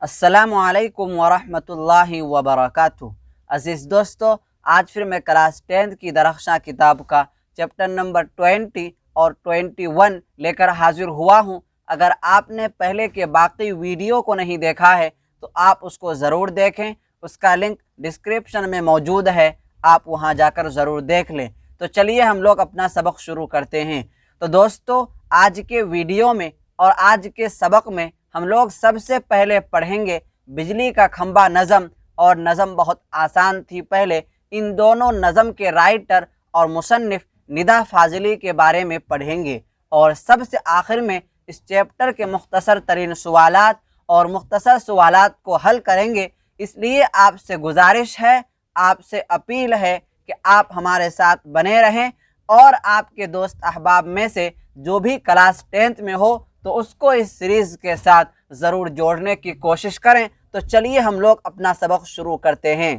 अस्सलामुअलैकुम वरहमतुल्लाहि वबरकातुहू। अज़ीज़ दोस्तों, आज फिर मैं क्लास 10th की दरख्शां किताब का चैप्टर नंबर 20 और 21 लेकर हाजिर हुआ हूँ। अगर आपने पहले के बाकी वीडियो को नहीं देखा है तो आप उसको ज़रूर देखें, उसका लिंक डिस्क्रिप्शन में मौजूद है, आप वहाँ जाकर ज़रूर देख लें। तो चलिए हम लोग अपना सबक शुरू करते हैं। तो दोस्तों, आज के वीडियो में और आज के सबक में हम लोग सबसे पहले पढ़ेंगे बिजली का खंबा नज़म, और नज़म बहुत आसान थी। पहले इन दोनों नज़म के राइटर और मुसन्निफ निदा फाज़िली के बारे में पढ़ेंगे, और सबसे आखिर में इस चैप्टर के मुख्तसर तरीन सवालात और मुख्तसर सवालात को हल करेंगे। इसलिए आपसे गुजारिश है, आपसे अपील है कि आप हमारे साथ बने रहें, और आपके दोस्त अहबाब में से जो भी क्लास 10th में हो तो उसको इस सीरीज़ के साथ ज़रूर जोड़ने की कोशिश करें। तो चलिए हम लोग अपना सबक शुरू करते हैं।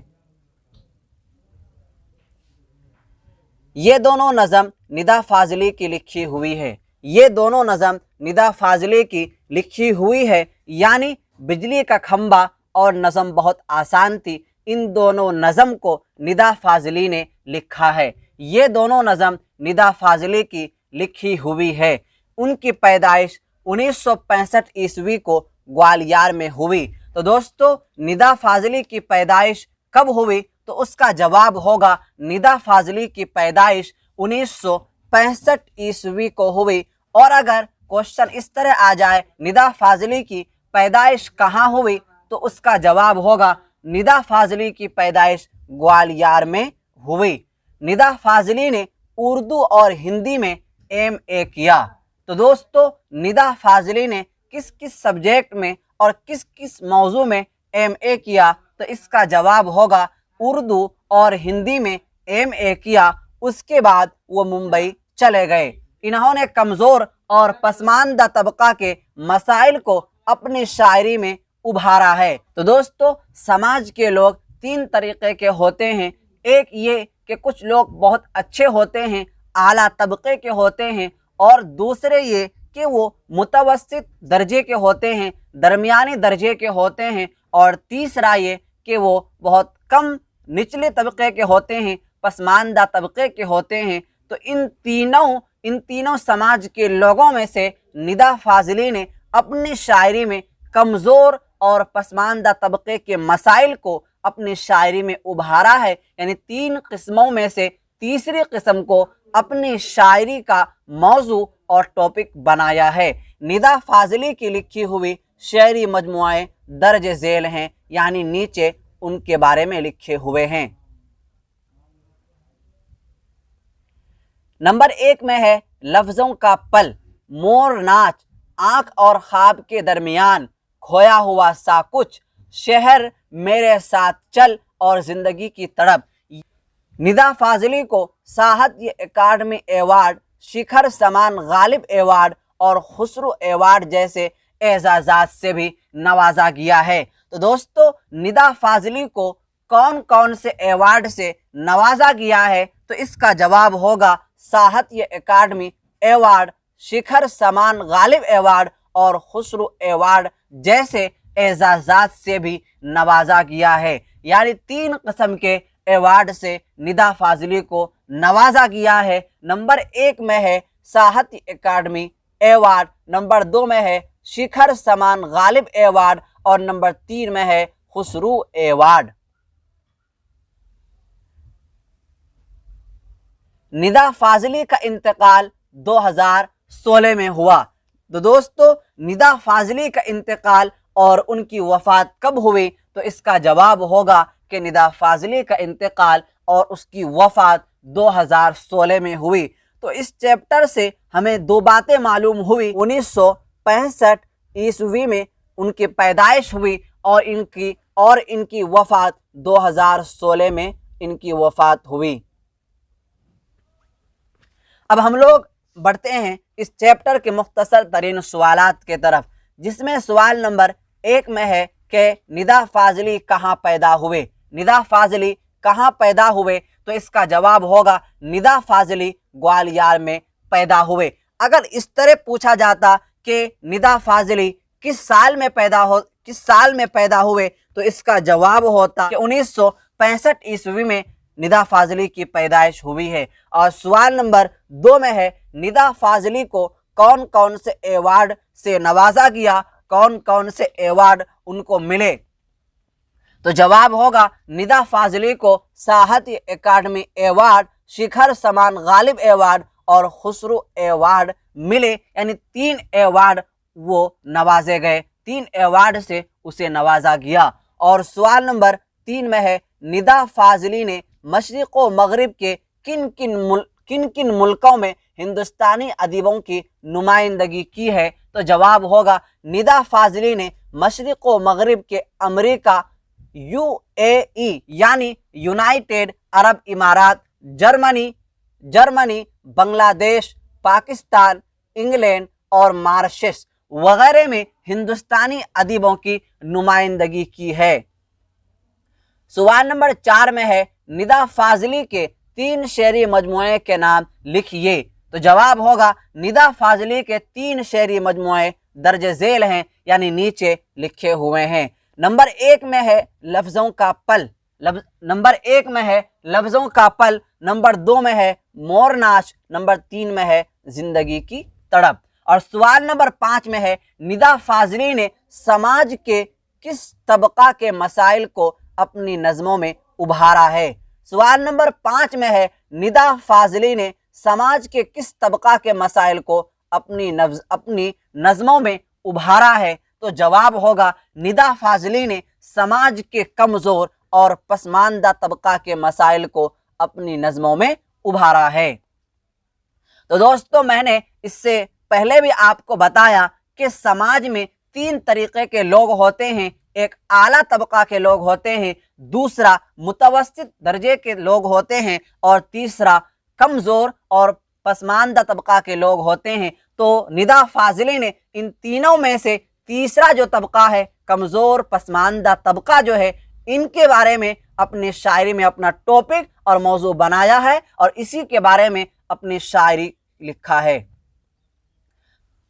ये दोनों नज़म निदा फाज़िली की लिखी हुई है। ये दोनों नज़म निदा फाज़िली की लिखी हुई है, यानी बिजली का खंबा और नज़म बहुत आसान थी। इन दोनों नज़म को निदा फाज़िली ने लिखा है। ये दोनों नज़म निदा फाज़िली की लिखी हुई है। उनकी पैदाइश 1965 ईस्वी को ग्वालियर में हुई। तो दोस्तों, निदा फाज़िली की पैदाइश कब हुई? तो उसका जवाब होगा निदा फाज़िली की पैदाइश 1965 ईस्वी को हुई। और अगर क्वेश्चन इस तरह आ जाए निदा फाज़िली की पैदाइश कहाँ हुई, तो उसका जवाब होगा निदा फाज़िली की पैदाइश ग्वालियर में हुई। निदा फाज़िली ने उर्दू और हिंदी में MA किया। तो दोस्तों, निदा फाज़िली ने किस किस सब्जेक्ट में और किस किस मौजू में MA किया? तो इसका जवाब होगा उर्दू और हिंदी में MA किया। उसके बाद वो मुंबई चले गए। इन्होंने कमज़ोर और पसमानदा तबका के मसाइल को अपनी शायरी में उभारा है। तो दोस्तों, समाज के लोग तीन तरीक़े के होते हैं। एक ये कि कुछ लोग बहुत अच्छे होते हैं, आला तबके के होते हैं, और दूसरे ये कि वो मुतवस्सित दर्जे के होते हैं, दरमियानी दर्जे के होते हैं, और तीसरा ये कि वो बहुत कम निचले तबके के होते हैं, पसमानदा तबके के होते हैं। तो इन तीनों समाज के लोगों में से निदा फाज़िली ने अपनी शायरी में कमज़ोर और पसमानदा तबके के मसाइल को अपनी शायरी में उभारा है। यानी तीन किस्मों में से तीसरी किस्म को अपनी शायरी का मौजू और टॉपिक बनाया है। निदा फाज़िली की लिखी हुई शेरी मजमुआएं दर्ज झेल हैं, यानी नीचे उनके बारे में लिखे हुए हैं। नंबर 1 में है लफ्ज़ों का पल, मोर नाच, आँख और ख्वाब के दरमियान, खोया हुआ सा कुछ, शहर मेरे साथ चल, और ज़िंदगी की तड़प। निदा फाज़िली को साहित्य अकादमी अवार्ड, शिखर समान गालिब अवार्ड और खुसरो अवार्ड जैसे एजाज़ात से भी नवाजा गया है। तो दोस्तों, निदा फाज़िली को कौन कौन से अवार्ड से नवाजा गया है? तो इसका जवाब होगा साहित्य अकादमी अवार्ड, शिखर समान गालिब अवार्ड और खुसरो अवार्ड जैसे एजाज़ात से भी नवाजा गया है। यानी तीन किस्म के अवार्ड से निदा फाज़िली को नवाजा गया है। नंबर 1 में है साहित्य अकादमी अवार्ड, नंबर 2 में है शिखर समान गालिब अवार्ड, और नंबर 3 में है खुसरो अवार्ड। निदा फाज़िली का इंतकाल 2016 में हुआ। तो दोस्तों, निदा फाज़िली का इंतकाल और उनकी वफ़ात कब हुई? तो इसका जवाब होगा कि निदा फाज़िली का इंतकाल और उसकी वफ़ात 2016 में हुई। तो इस चैप्टर से हमें दो बातें मालूम हुई। 1965 ईस्वी में उनकी पैदाइश हुई, और इनकी वफ़ात 2016 में इनकी वफ़ात हुई। अब हम लोग बढ़ते हैं इस चैप्टर के मुख्तसर तरीन सवालात के तरफ, जिसमें सवाल नंबर 1 में है कि निदा फाज़िली कहाँ पैदा हुए? निदा फाज़िली कहाँ पैदा हुए? तो इसका जवाब होगा निदा फाज़िली ग्वालियर में पैदा हुए। अगर इस तरह पूछा जाता कि निदा फाज़िली किस साल में पैदा हुए, तो इसका जवाब होता कि 1965 ईस्वी में निदा फाजली की पैदाइश हुई है। और सवाल नंबर 2 में है, निदा फाजली को कौन कौन से अवार्ड से नवाजा गया, कौन कौन से अवार्ड उनको मिले, तो जवाब होगा निदा फाजली को साहित्य अकादमी अवार्ड, शिखर समान गालिब अवार्ड और खुसरो अवार्ड मिले, यानी 3 अवार्ड वो नवाजे गए, 3 अवार्ड से उसे नवाजा गया। और सवाल नंबर 3 में है, निदा फाजली ने मशरिक़ व मगरिब के किन किन मुल्कों में हिंदुस्तानी अदीबों की नुमाइंदगी की है, तो जवाब होगा निदा फाजली ने मशरिक़ व मगरिब के अमेरिका, UAE यानी यूनाइटेड अरब इमारात, जर्मनी, बांग्लादेश, पाकिस्तान, इंग्लैंड और मॉरिशस वगैरह में हिंदुस्तानी अदीबों की नुमाइंदगी की है। सवाल नंबर 4 में है, निदा फाजली के 3 शेरी मजमुए के नाम लिखिए, तो जवाब होगा निदा फाजली के 3 शेरी मजमुए दर्ज झेल हैं, यानी नीचे लिखे हुए हैं। नंबर 1 में है लफ्ज़ों का पल, नंबर 1 में है लफ्ज़ों का पल, नंबर 2 में है मोर नाच, नंबर 3 में है जिंदगी की तड़प। और सवाल नंबर 5 में है, निदा फाजली ने समाज के किस तबका के मसाइल को अपनी नज़मों में उभारा है। सवाल नंबर 5 में है, निदा फाजली ने समाज के किस तबका के मसाइल को अपनी नज़मों में उभारा है, तो जवाब होगा निदा फाजली ने समाज के कमज़ोर और पसमानदा तबका के मसाइल को अपनी नज़मों में उभारा है। तो दोस्तों, मैंने इससे पहले भी आपको बताया कि समाज में 3 तरीके के लोग होते हैं, एक आला तबका के लोग होते हैं, दूसरा मुतवस्सित दर्जे के लोग होते हैं और तीसरा कमज़ोर और पसमानदा तबका के लोग होते हैं। तो निदा फाजली ने इन तीनों में से तीसरा जो तबका है, कमज़ोर पसमानदा तबका जो है, इनके बारे में अपनी शायरी में अपना टॉपिक और मौजू बनाया है और इसी के बारे में अपनी शायरी लिखा है।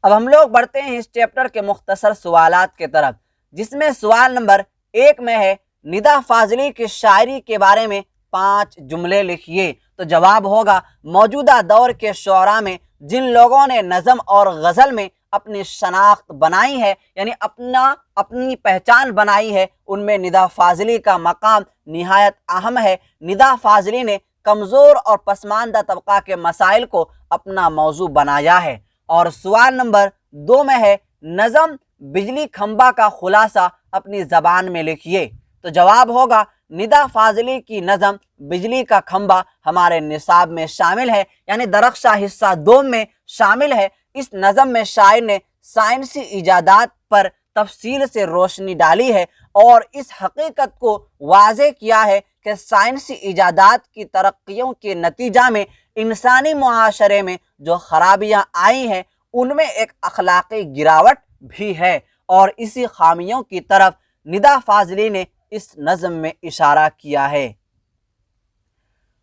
अब हम लोग बढ़ते हैं इस चैप्टर के मुख्तसर सवालात के तरफ, जिसमें सवाल नंबर 1 में है, निदा फाजली की शायरी के बारे में 5 जुमले लिखिए, तो जवाब होगा मौजूदा दौर के शोरा में जिन लोगों ने नज़म और गज़ल में अपनी शनाख्त बनाई है, यानी अपनी पहचान बनाई है, उनमें निदा फाजली का मकाम निहायत अहम है। निदा फाजली ने कमज़ोर और पसमानदा तबका के मसाइल को अपना मौजू बनाया है। और सवाल नंबर 2 में है, नज़म बिजली खंबा का खुलासा अपनी ज़बान में लिखिए, तो जवाब होगा निदा फाजली की नज़म बिजली का खंबा हमारे निसाब में शामिल है, यानी दरख्शा हिस्सा 2 में शामिल है। इस नज़म में शायर ने साइंसी इजादात पर तफसील से रोशनी डाली है और इस हकीकत को वाज़े किया है कि साइंसी इजादात की तरक्कियों के नतीजा में इंसानी मुआशरे में जो खराबियाँ आई हैं, उनमें एक अखलाकी गिरावट भी है और इसी खामियों की तरफ निदा फाजली ने इस नज़म में इशारा किया है।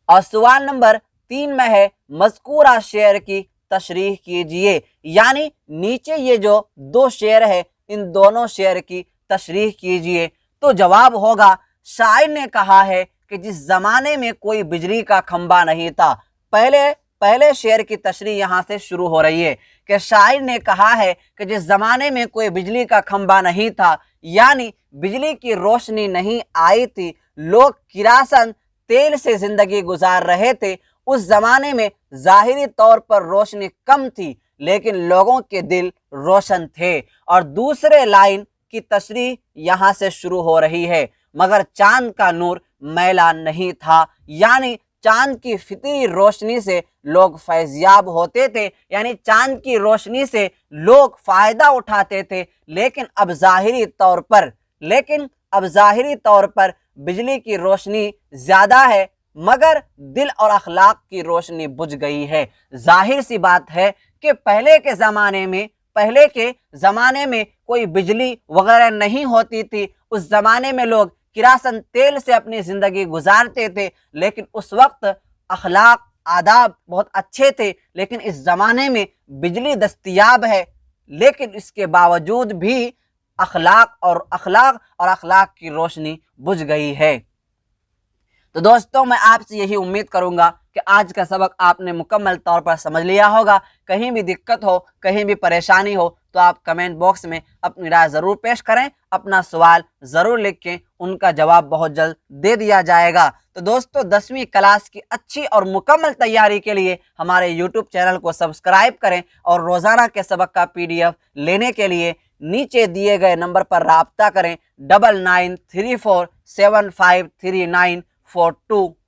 और सवाल नंबर 3 में है, मज़कूरा शेर की तशरीह कीजिए, यानी नीचे ये जो 2 शेर है, इन दोनों शेर की तशरीह कीजिए, तो जवाब होगा शायर ने कहा है कि जिस ज़माने में कोई बिजली का खंबा नहीं था, पहले शेर की तशरीह यहाँ से शुरू हो रही है कि शायर ने कहा है कि जिस ज़माने में कोई बिजली का खंबा नहीं था, यानी बिजली की रोशनी नहीं आई थी, लोग किरासन तेल से ज़िंदगी गुजार रहे थे। उस ज़माने में ज़ाहिरी तौर पर रोशनी कम थी, लेकिन लोगों के दिल रोशन थे। और दूसरे लाइन की तशरीह यहाँ से शुरू हो रही है, मगर चांद का नूर मैला नहीं था, यानी चांद की फितरी रोशनी से लोग फैज़याब होते थे, यानी चांद की रोशनी से लोग फ़ायदा उठाते थे, लेकिन अब ज़ाहिरी तौर पर बिजली की रोशनी ज़्यादा है, मगर दिल और अखलाक की रोशनी बुझ गई है। जाहिर सी बात है कि पहले के ज़माने में कोई बिजली वगैरह नहीं होती थी। उस ज़माने में लोग किरासन तेल से अपनी ज़िंदगी गुजारते थे, लेकिन उस वक्त अखलाक आदाब बहुत अच्छे थे। लेकिन इस ज़माने में बिजली दस्तयाब है, لیکن اس کے باوجود بھی اخلاق کی روشنی بجھ گئی ہے۔ تو دوستوں میں آپ سے یہی امید کروں گا کہ آج کا سبق آپ نے مکمل طور پر سمجھ لیا ہوگا۔ کہیں بھی دقت ہو، کہیں بھی پریشانی ہو تو آپ کمنٹ باکس میں اپنی رائے ضرور پیش کریں، اپنا سوال ضرور لکھیں، ان کا جواب بہت جلد دے دیا جائے گا۔ تو دوستو 10ویں کلاس کی اچھی اور مکمل تیاری کے لیے ہمارے یوٹیوب چینل کو سبسکرائب کریں اور روزانہ کے سبق کا PDF لینے کے لیے نیچے دیے گئے نمبر پر رابطہ کریں 9934753942